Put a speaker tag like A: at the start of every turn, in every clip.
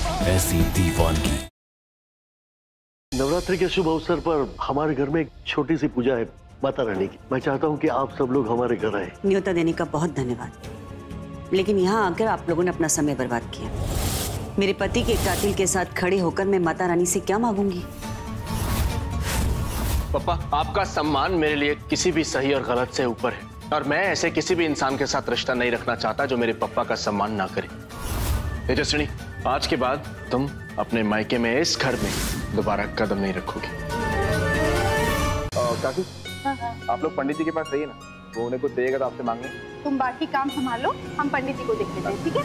A: ऐसी दीवानगी।
B: नवरात्रि के शुभ अवसर पर हमारे घर में एक छोटी सी पूजा है माता रानी की। मैं चाहता हूँ कि आप सब लोग हमारे घर आए।
C: न्योता देने का बहुत धन्यवाद, लेकिन यहाँ आकर आप लोगों ने अपना समय बर्बाद किया। मेरे पति के कातिल के साथ खड़े होकर मैं माता रानी से क्या मांगूंगी?
D: पापा, आपका सम्मान मेरे लिए किसी भी सही और गलत से ऊपर है, और मैं ऐसे किसी भी इंसान के साथ रिश्ता नहीं रखना चाहता जो मेरे पापा का सम्मान ना करे। तेजस्विनी, आज के बाद तुम अपने मायके में इस घर में दोबारा कदम नहीं रखोगे।
E: काकी, आप लोग पंडित जी के पास रहिए ना, वो उन्हें कुछ देगा तो आपसे मांगे।
F: तुम बाकी काम संभालो, हम पंडित जी को देख लेते हैं, ठीक है?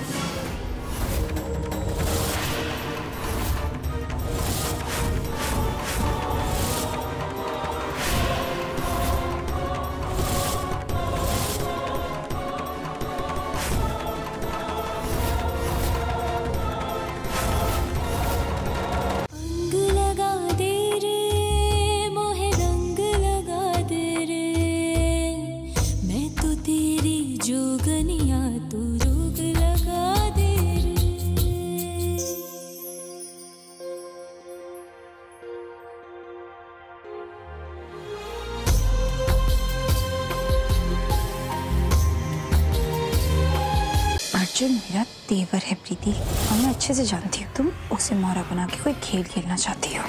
G: अर्जुन मेरा तेवर है प्रीति, और मैं अच्छे से जानती हूँ तुम उसे मोहरा बना के कोई खेल खेलना चाहती हो।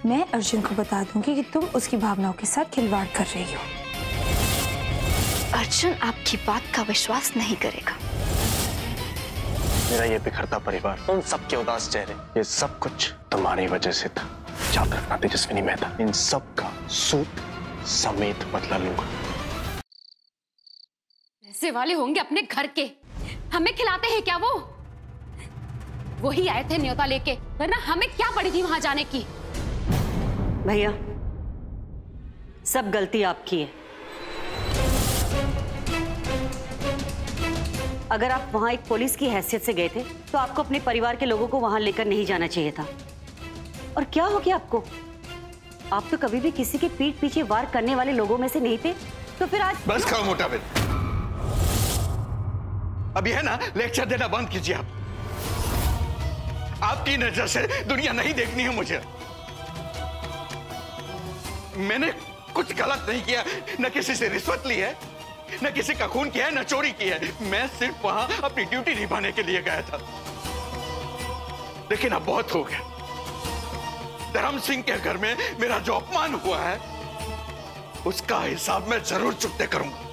G: मैं अर्जुन को बता दूंगी कि तुम उसकी भावनाओं के साथ खिलवाड़ कर रही हो।
H: अर्जुन आपकी बात का विश्वास नहीं करेगा।
D: मेरा ये बिखरता परिवार, उन सब के उदास चेहरे, ये सब कुछ तुम्हारी वजह से था। याद रखना तेजस्विनी मेहता, इन सब का सूद समेत बदला लूंगा।
I: पैसे वाले होंगे अपने घर के, हमें खिलाते हैं क्या वो? वही आए थे न्योता लेके, वरना हमें क्या पड़ी थी वहां जाने की?
C: भैया, सब गलती आपकी है। अगर आप वहां एक पुलिस की हैसियत से गए थे तो आपको अपने परिवार के लोगों को वहां लेकर नहीं जाना चाहिए था। और क्या हो गया आपको? आप तो कभी भी किसी के पीठ पीछे वार करने वाले लोगों में से नहीं थे, तो फिर आज
J: बस करो मोटा बिल। अब यह ना लेक्चर देना बंद कीजिए आप। आपकी नजर से दुनिया नहीं देखनी है मुझे। मैंने कुछ गलत नहीं किया, न किसी से रिश्वत ली है, न किसी का खून किया है, न चोरी की है। मैं सिर्फ वहां अपनी ड्यूटी निभाने के लिए गया था। लेकिन अब बहुत हो गया। धर्म सिंह के घर में मेरा जो अपमान हुआ है उसका हिसाब मैं जरूर चुकते करूंगा।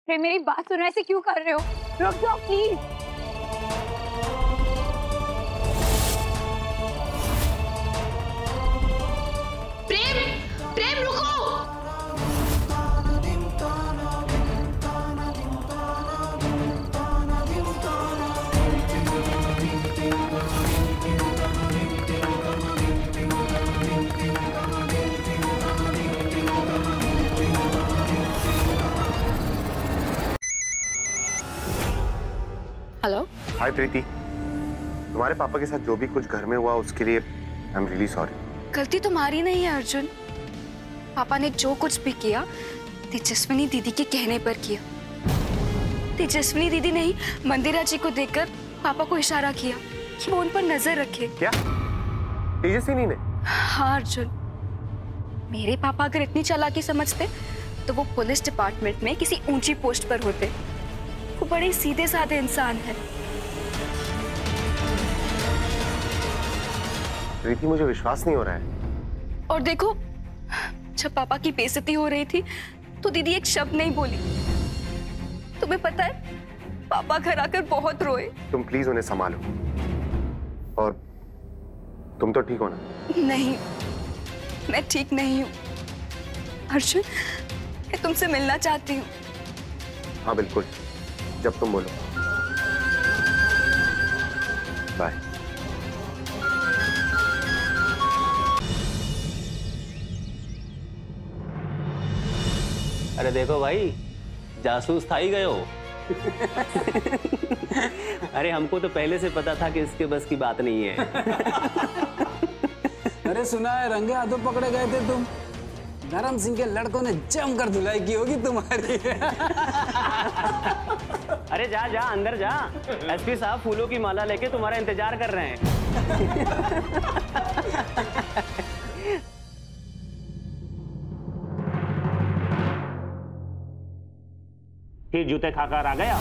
F: मेरी बात सुनो, ऐसे क्यों कर रहे हो? रुक जाओ प्लीज।
I: प्रेम, प्रेम रुको। हेलो।
E: हाय प्रीति, तुम्हारे पापा के साथ जो भी कुछ घर में हुआ उसके लिए आई एम रियली सॉरी।
H: गलती तुम्हारी नहीं है अर्जुन। पापा ने जो कुछ भी किया तेजस्विनी दीदी के कहने पर किया। तेजस्विनी दीदी ने ही मंदिरा जी को देखकर पापा को इशारा किया कि वो उन पर नजर रखे।
E: क्या तेजस्विनी ने?
H: हाँ अर्जुन, मेरे पापा अगर इतनी चालाकी समझते तो वो पुलिस डिपार्टमेंट में किसी ऊंची पोस्ट पर होते। वो बड़े सीधे साधे इंसान है।
E: प्रीति, मुझे विश्वास नहीं हो रहा है।
H: और देखो, जब पापा की बेइज्जती हो रही थी तो दीदी एक शब्द नहीं बोली। तुम्हें पता है, पापा घर आकर बहुत रोए।
E: तुम प्लीज उन्हें संभालो। और तुम तो ठीक हो ना?
H: नहीं, मैं ठीक नहीं हूँ अर्जुन। मैं तुमसे मिलना चाहती हूँ।
E: हाँ बिल्कुल, जब तुम बोलो। बाय।
K: अरे देखो भाई, जासूस था ही गए हो।
A: अरे हमको तो पहले से पता था कि इसके बस की बात नहीं है।
K: अरे सुना है रंगे हाथों पकड़े गए थे तुम। धर्म सिंह के लड़कों ने जमकर धुलाई की होगी तुम्हारी।
A: अरे जा जा अंदर जा, एसपी साहब फूलों की माला लेके तुम्हारा इंतजार कर रहे हैं।
L: फिर जूते खाकर आ गया।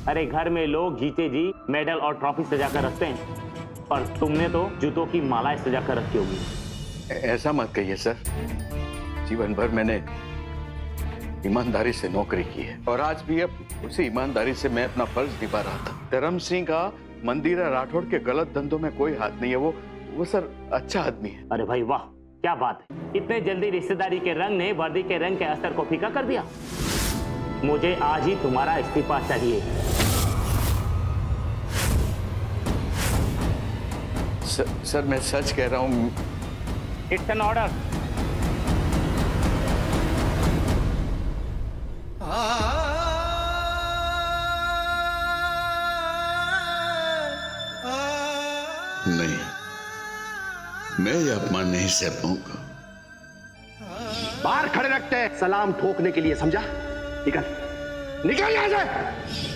L: अरे घर में लोग जीते जी मेडल और ट्रॉफी सजाकर रखते हैं, पर तुमने तो जूतों की माला सजाकर रखी होगी।
J: ऐसा मत कहिए सर, जीवन भर मैंने ईमानदारी से नौकरी की है और आज भी अब उसी ईमानदारी से मैं अपना फर्ज निभा रहा था। धर्म सिंह का मंदिरा राठौड़ के गलत धंधों में कोई हाथ नहीं है। वो सर अच्छा आदमी है।
L: अरे भाई वाह, क्या बात है। इतने जल्दी रिश्तेदारी के रंग ने वर्दी के रंग के असर को फीका कर दिया। मुझे आज ही तुम्हारा इस्तीफा चाहिए।
J: सर मैं सच कह रहा हूँ।
L: It's an order.
M: नहीं, मैं ये अपमान नहीं सह पाऊंगा।
B: बाहर खड़े रखते हैं सलाम ठोकने के लिए, समझा? निकल निकल यहां से।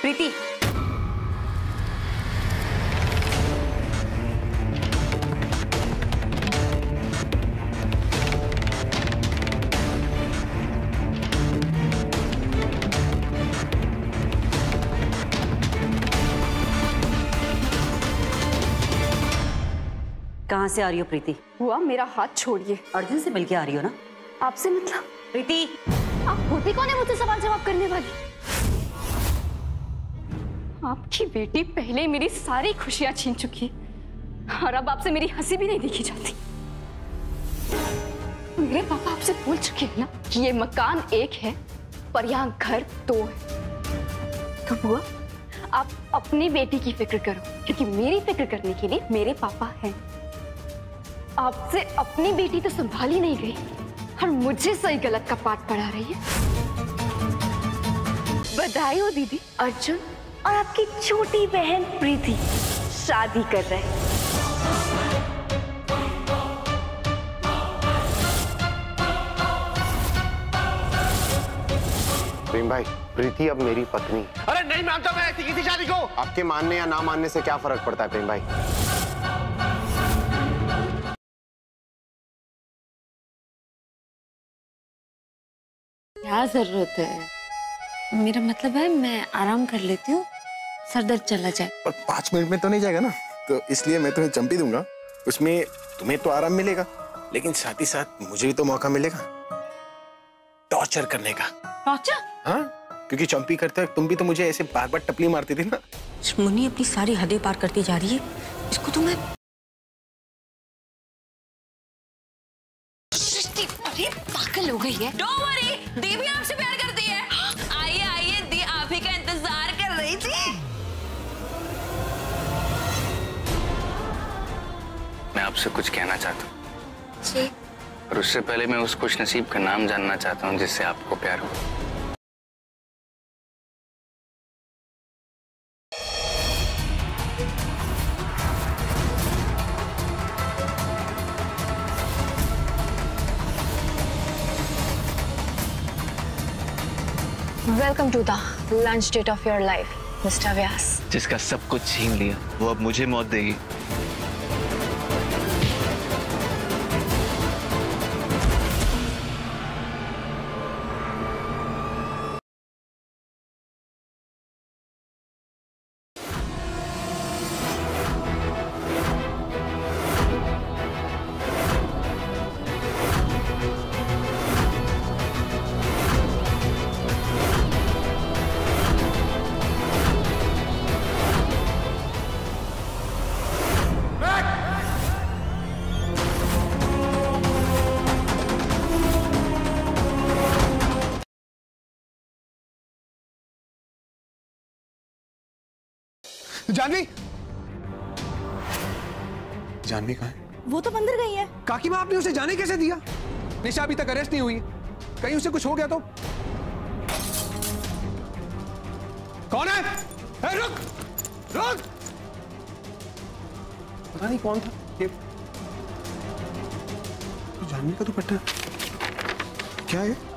H: प्रीति,
C: कहाँ से आ रही हो प्रीति?
H: हुआ मेरा हाथ छोड़िए।
C: अर्जुन से मिलके आ रही हो ना?
H: आपसे मतलब?
C: प्रीति,
H: आप होती कौन है मुझसे सवाल जवाब करने वाली? आपकी बेटी पहले मेरी सारी खुशियां छीन चुकी और अब आपसे मेरी हंसी भी नहीं देखी जाती। मेरे पापा आपसे बोल चुके हैं ना कि ये मकान एक है पर यहाँ घर दो है। तो बुआ, आप अपनी बेटी की फिक्र करो, क्योंकि मेरी फिक्र करने के लिए मेरे पापा हैं। आपसे अपनी बेटी तो संभाली नहीं गई और मुझे सही गलत का पाठ पढ़ा रही है। बधाई हो दीदी, अर्जुन और आपकी छोटी बहन प्रीति शादी कर रहे हैं।
E: प्रेम भाई, प्रीति अब मेरी पत्नी।
B: अरे नहीं मानता मैं ऐसी किसी शादी को।
E: आपके मानने या ना मानने से क्या फर्क पड़ता है प्रेम भाई?
N: क्या जरूरत है? मेरा मतलब है मैं आराम कर लेती हूँ, सर दर्द चला जाए।
O: पर 5 मिनट में तो नहीं जाएगा ना, तो इसलिए मैं तुम्हें चंपी दूंगा। उसमें तुम्हें तो आराम मिलेगा, लेकिन साथ ही साथ मुझे भी तो मौका मिलेगा टॉर्चर करने का।
N: टॉर्चर?
O: हाँ, क्योंकि चंपी करते वक्त तुम भी तो मुझे ऐसे बार बार टपली मारती थी ना।
N: मुन्नी अपनी सारी हदें पार करती जा रही है। इसको तो मैं
H: अरे पागल हो गई है।
N: डोंट वरी, दी भी आपसे प्यार करती है। आइए आइए, दी आप ही का इंतजार कर रही थी।
P: मैं आपसे कुछ कहना चाहता हूँ।
H: जी।
P: और उससे पहले मैं उस खुश नसीब का नाम जानना चाहता हूँ जिससे आपको प्यार हो।
G: Welcome to the lunch date of your life, Mr. व्यास।
D: जिसका सब कुछ छीन लिया वो अब मुझे मौत देगी।
Q: जानवी, जानवी कहाँ है?
R: वो तो मंदिर गई है।
Q: काकी माँ, आपने उसे जाने कैसे दिया? निशा अभी तक अरेस्ट नहीं हुई, कहीं उसे कुछ हो गया तो? कौन है? रुक रुक, पता नहीं कौन था ये। तो जानवी का दुपट्टा क्या है?